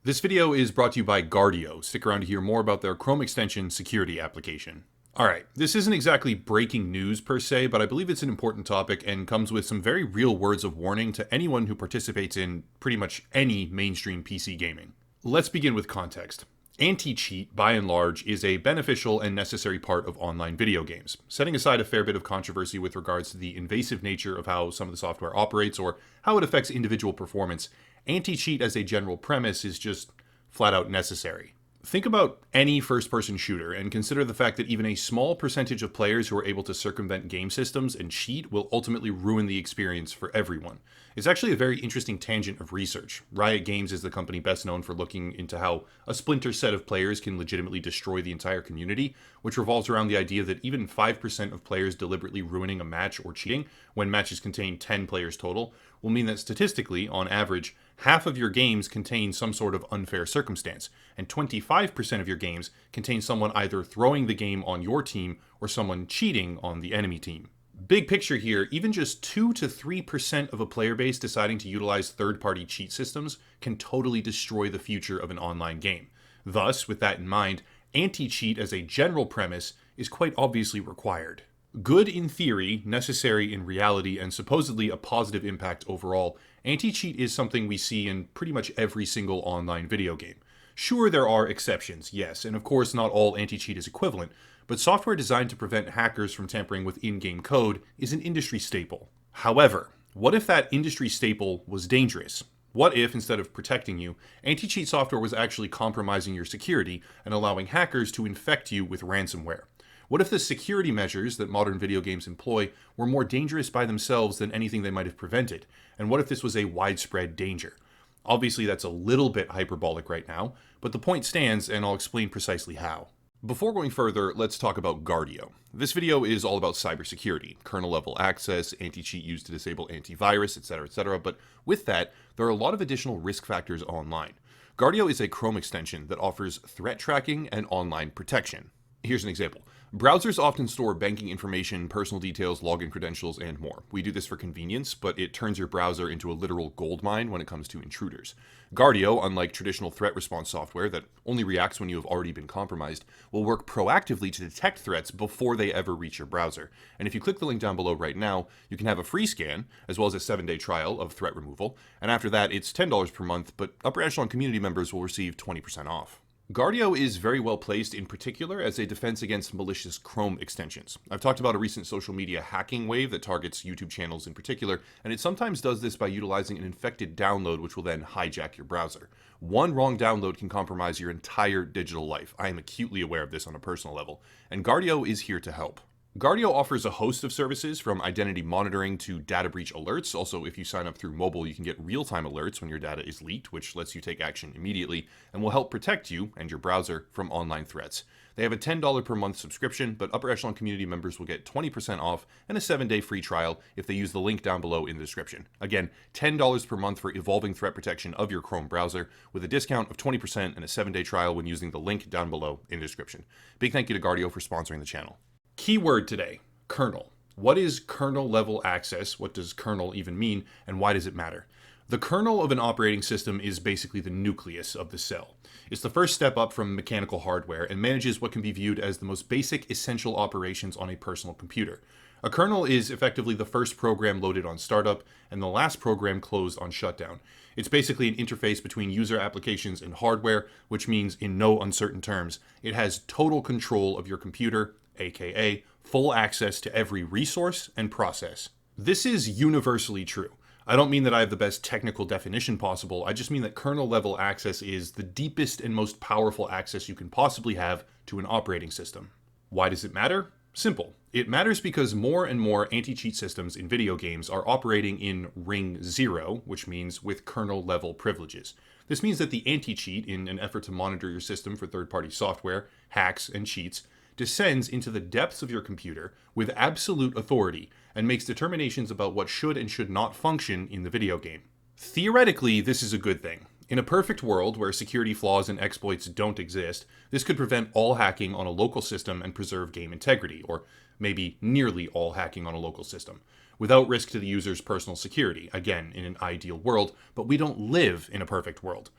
This video is brought to you by Guardio. Stick around to hear more about their Chrome extension security application. Alright, this isn't exactly breaking news per se, but I believe it's an important topic and comes with some very real words of warning to anyone who participates in pretty much any mainstream PC gaming. Let's begin with context. Anti-cheat, by and large, is a beneficial and necessary part of online video games. Setting aside a fair bit of controversy with regards to the invasive nature of how some of the software operates or how it affects individual performance, anti-cheat as a general premise is just flat out necessary. Think about any first-person shooter and consider the fact that even a small percentage of players who are able to circumvent game systems and cheat will ultimately ruin the experience for everyone. It's actually a very interesting tangent of research. Riot Games is the company best known for looking into how a splinter set of players can legitimately destroy the entire community, which revolves around the idea that even 5% of players deliberately ruining a match or cheating, when matches contain 10 players total, will mean that statistically, on average, half of your games contain some sort of unfair circumstance, and 25% of your games contain someone either throwing the game on your team or someone cheating on the enemy team. Big picture here, even just 2 to 3% of a player base deciding to utilize third-party cheat systems can totally destroy the future of an online game. Thus, with that in mind, anti-cheat as a general premise is quite obviously required. Good in theory, necessary in reality, and supposedly a positive impact overall, anti-cheat is something we see in pretty much every single online video game. Sure, there are exceptions, yes, and of course not all anti-cheat is equivalent, but software designed to prevent hackers from tampering with in-game code is an industry staple. However, what if that industry staple was dangerous? What if, instead of protecting you, anti-cheat software was actually compromising your security and allowing hackers to infect you with ransomware? What if the security measures that modern video games employ were more dangerous by themselves than anything they might have prevented? And what if this was a widespread danger? Obviously, that's a little bit hyperbolic right now, but the point stands, and I'll explain precisely how. Before going further, let's talk about Guardio. This video is all about cybersecurity, kernel level access, anti-cheat used to disable antivirus, etc., but with that, there are a lot of additional risk factors online. Guardio is a Chrome extension that offers threat tracking and online protection. Here's an example. Browsers often store banking information, personal details, login credentials, and more. We do this for convenience, but it turns your browser into a literal goldmine when it comes to intruders. Guardio, unlike traditional threat response software that only reacts when you have already been compromised, will work proactively to detect threats before they ever reach your browser. And if you click the link down below right now, you can have a free scan, as well as a 7-day trial of threat removal, and after that it's $10 per month, but Upper Echelon community members will receive 20% off. Guardio is very well placed in particular as a defense against malicious Chrome extensions. I've talked about a recent social media hacking wave that targets YouTube channels in particular, and it sometimes does this by utilizing an infected download which will then hijack your browser. One wrong download can compromise your entire digital life. I am acutely aware of this on a personal level, and Guardio is here to help. Guardio offers a host of services from identity monitoring to data breach alerts. Also, if you sign up through mobile, you can get real-time alerts when your data is leaked, which lets you take action immediately and will help protect you and your browser from online threats. They have a $10 per month subscription, but Upper Echelon community members will get 20% off and a 7-day free trial if they use the link down below in the description. Again, $10 per month for evolving threat protection of your Chrome browser with a discount of 20% and a 7-day trial when using the link down below in the description. Big thank you to Guardio for sponsoring the channel. Keyword today, kernel. What is kernel level access? What does kernel even mean? And why does it matter? The kernel of an operating system is basically the nucleus of the cell. It's the first step up from mechanical hardware and manages what can be viewed as the most basic essential operations on a personal computer. A kernel is effectively the first program loaded on startup and the last program closed on shutdown. It's basically an interface between user applications and hardware, which means in no uncertain terms, it has total control of your computer, aka full access to every resource and process. This is universally true. I don't mean that I have the best technical definition possible, I just mean that kernel level access is the deepest and most powerful access you can possibly have to an operating system. Why does it matter? Simple. It matters because more and more anti-cheat systems in video games are operating in Ring 0, which means with kernel level privileges. This means that the anti-cheat, in an effort to monitor your system for third-party software, hacks, and cheats, descends into the depths of your computer with absolute authority and makes determinations about what should and should not function in the video game. Theoretically, this is a good thing. In a perfect world where security flaws and exploits don't exist, this could prevent all hacking on a local system and preserve game integrity, or maybe nearly all hacking on a local system, without risk to the user's personal security, again, in an ideal world, but we don't live in a perfect world.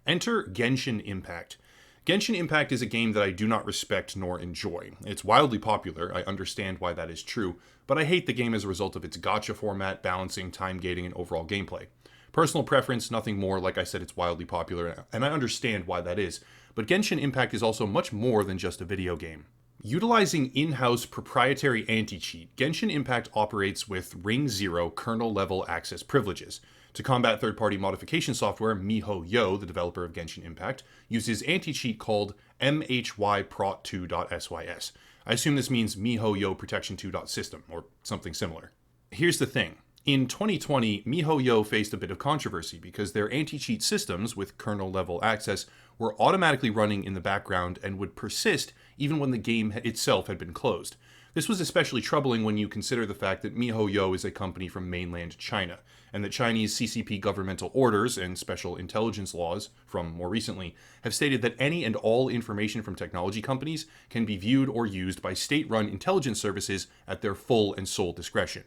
Enter Genshin Impact. Genshin Impact is a game that I do not respect nor enjoy. It's wildly popular, I understand why that is true, but I hate the game as a result of its gacha format, balancing, time gating, and overall gameplay. Personal preference, nothing more. Like I said, it's wildly popular, and I understand why that is. But Genshin Impact is also much more than just a video game. Utilizing in-house proprietary anti-cheat, Genshin Impact operates with Ring 0 kernel level access privileges. To combat third-party modification software, MiHoYo, the developer of Genshin Impact, uses anti-cheat called MHYProt2.sys. I assume this means MiHoYo Protection2.system, or something similar. Here's the thing. In 2020, MiHoYo faced a bit of controversy because their anti-cheat systems with kernel-level access were automatically running in the background and would persist even when the game itself had been closed. This was especially troubling when you consider the fact that MiHoYo is a company from mainland China, and that Chinese CCP governmental orders and special intelligence laws, from more recently, have stated that any and all information from technology companies can be viewed or used by state-run intelligence services at their full and sole discretion.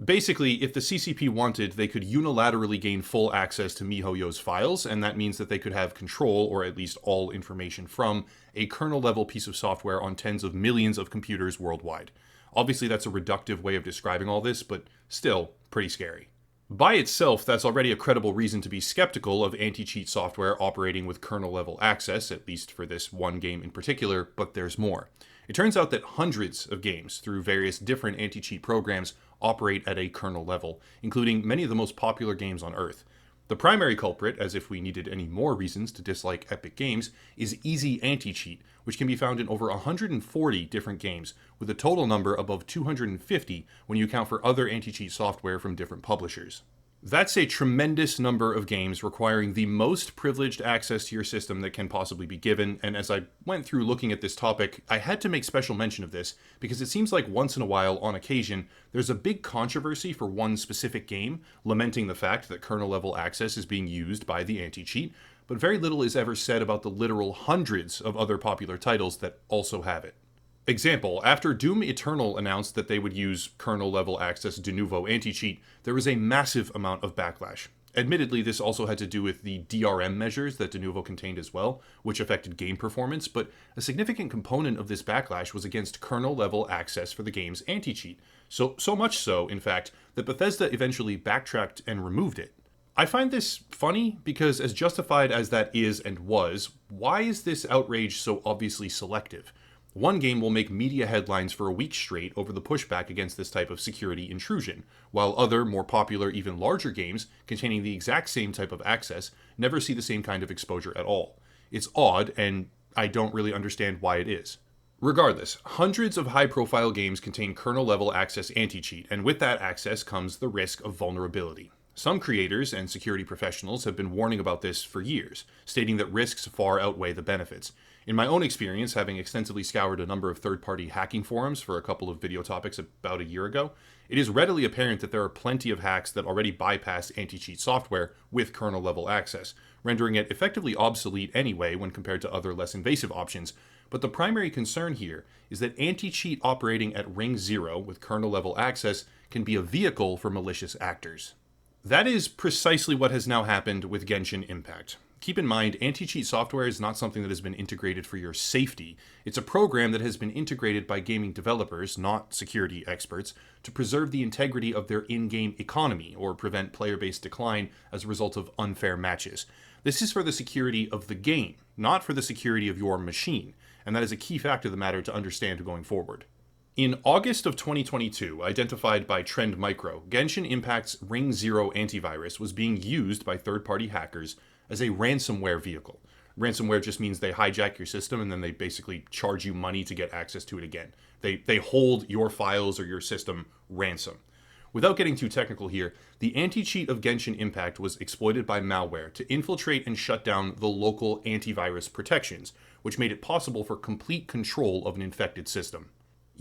Basically, if the CCP wanted, they could unilaterally gain full access to MiHoYo's files, and that means that they could have control, or at least all information from, a kernel-level piece of software on tens of millions of computers worldwide. Obviously, that's a reductive way of describing all this, but still, pretty scary. By itself, that's already a credible reason to be skeptical of anti-cheat software operating with kernel-level access, at least for this one game in particular, but there's more. It turns out that hundreds of games, through various different anti-cheat programs, operate at a kernel level, including many of the most popular games on Earth. The primary culprit, as if we needed any more reasons to dislike Epic Games, is Easy Anti-Cheat, which can be found in over 140 different games, with a total number above 250 when you account for other anti-cheat software from different publishers. That's a tremendous number of games requiring the most privileged access to your system that can possibly be given, and as I went through looking at this topic, I had to make special mention of this, because it seems like once in a while, on occasion, there's a big controversy for one specific game, lamenting the fact that kernel-level access is being used by the anti-cheat, but very little is ever said about the literal hundreds of other popular titles that also have it. Example, after Doom Eternal announced that they would use kernel-level access de novo anti-cheat, there was a massive amount of backlash. Admittedly, this also had to do with the DRM measures that de novo contained as well, which affected game performance, but a significant component of this backlash was against kernel-level access for the game's anti-cheat. So much so, in fact, that Bethesda eventually backtracked and removed it. I find this funny because, as justified as that is and was, why is this outrage so obviously selective? One game will make media headlines for a week straight over the pushback against this type of security intrusion, while other, more popular, even larger games containing the exact same type of access never see the same kind of exposure at all. It's odd, and I don't really understand why it is. Regardless, hundreds of high-profile games contain kernel-level access anti-cheat, and with that access comes the risk of vulnerability. Some creators and security professionals have been warning about this for years, stating that risks far outweigh the benefits. In my own experience, having extensively scoured a number of third-party hacking forums for a couple of video topics about a year ago, it is readily apparent that there are plenty of hacks that already bypass anti-cheat software with kernel-level access, rendering it effectively obsolete anyway when compared to other less invasive options. But the primary concern here is that anti-cheat operating at Ring 0 with kernel-level access can be a vehicle for malicious actors. That is precisely what has now happened with Genshin Impact. Keep in mind, anti-cheat software is not something that has been integrated for your safety. It's a program that has been integrated by gaming developers, not security experts, to preserve the integrity of their in-game economy or prevent player-based decline as a result of unfair matches. This is for the security of the game, not for the security of your machine, and that is a key fact of the matter to understand going forward. In August of 2022, identified by Trend Micro, Genshin Impact's Ring 0 antivirus was being used by third-party hackers as a ransomware vehicle. Ransomware just means they hijack your system and then they basically charge you money to get access to it again. They hold your files or your system ransom. Without getting too technical here, the anti-cheat of Genshin Impact was exploited by malware to infiltrate and shut down the local antivirus protections, which made it possible for complete control of an infected system.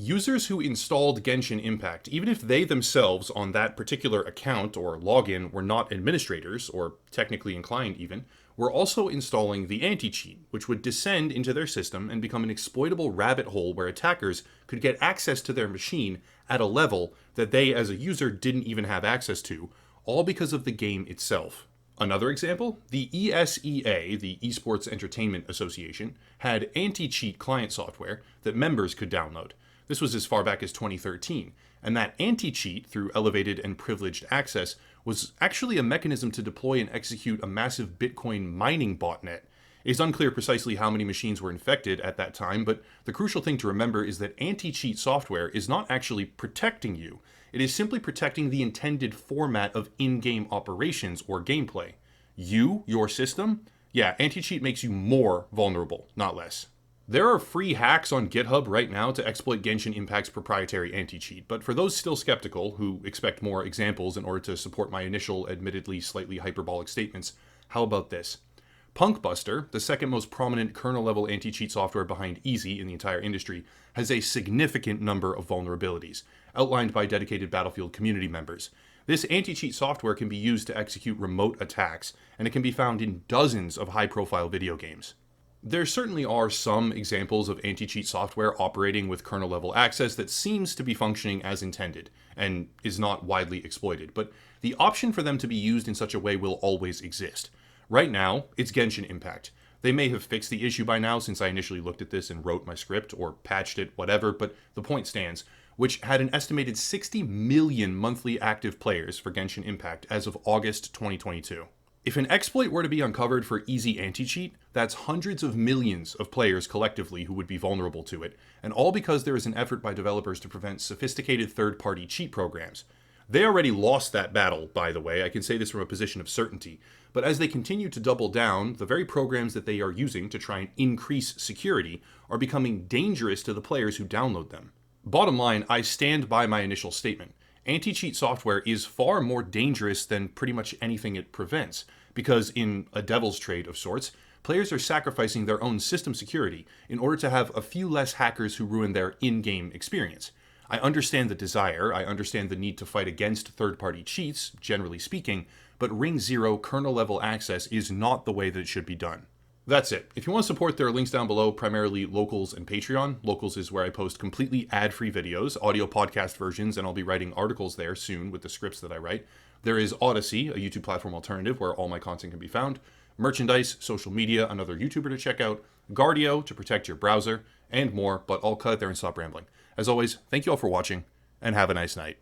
Users who installed Genshin Impact, even if they themselves on that particular account or login were not administrators, or technically inclined even, were also installing the anti-cheat, which would descend into their system and become an exploitable rabbit hole where attackers could get access to their machine at a level that they as a user didn't even have access to, all because of the game itself. Another example, the ESEA, the Esports Entertainment Association, had anti-cheat client software that members could download. This was as far back as 2013, and that anti-cheat, through elevated and privileged access, was actually a mechanism to deploy and execute a massive Bitcoin mining botnet. It is unclear precisely how many machines were infected at that time, but the crucial thing to remember is that anti-cheat software is not actually protecting you. It is simply protecting the intended format of in-game operations or gameplay. Your system? Yeah, anti-cheat makes you more vulnerable, not less. There are free hacks on GitHub right now to exploit Genshin Impact's proprietary anti-cheat, but for those still skeptical, who expect more examples in order to support my initial, admittedly slightly hyperbolic statements, how about this? Punkbuster, the second most prominent kernel-level anti-cheat software behind Easy in the entire industry, has a significant number of vulnerabilities, outlined by dedicated Battlefield community members. This anti-cheat software can be used to execute remote attacks, and it can be found in dozens of high-profile video games. There certainly are some examples of anti-cheat software operating with kernel-level access that seems to be functioning as intended, and is not widely exploited, but the option for them to be used in such a way will always exist. Right now, it's Genshin Impact. They may have fixed the issue by now since I initially looked at this and wrote my script, or patched it, whatever, but the point stands, which had an estimated 60 million monthly active players for Genshin Impact as of August 2022. If an exploit were to be uncovered for easy anti-cheat, that's hundreds of millions of players collectively who would be vulnerable to it, and all because there is an effort by developers to prevent sophisticated third-party cheat programs. They already lost that battle, by the way, I can say this from a position of certainty, but as they continue to double down, the very programs that they are using to try and increase security are becoming dangerous to the players who download them. Bottom line, I stand by my initial statement. Anti-cheat software is far more dangerous than pretty much anything it prevents, because in a devil's trade of sorts, players are sacrificing their own system security in order to have a few less hackers who ruin their in-game experience. I understand the desire, I understand the need to fight against third-party cheats, generally speaking, but Ring Zero kernel-level access is not the way that it should be done. That's it. If you want to support, there are links down below, primarily Locals and Patreon. Locals is where I post completely ad-free videos, audio podcast versions, and I'll be writing articles there soon with the scripts that I write. There is Odyssey, a YouTube platform alternative where all my content can be found. Merchandise, social media, another YouTuber to check out, Guardio to protect your browser, and more, but I'll cut it there and stop rambling. As always, thank you all for watching, and have a nice night.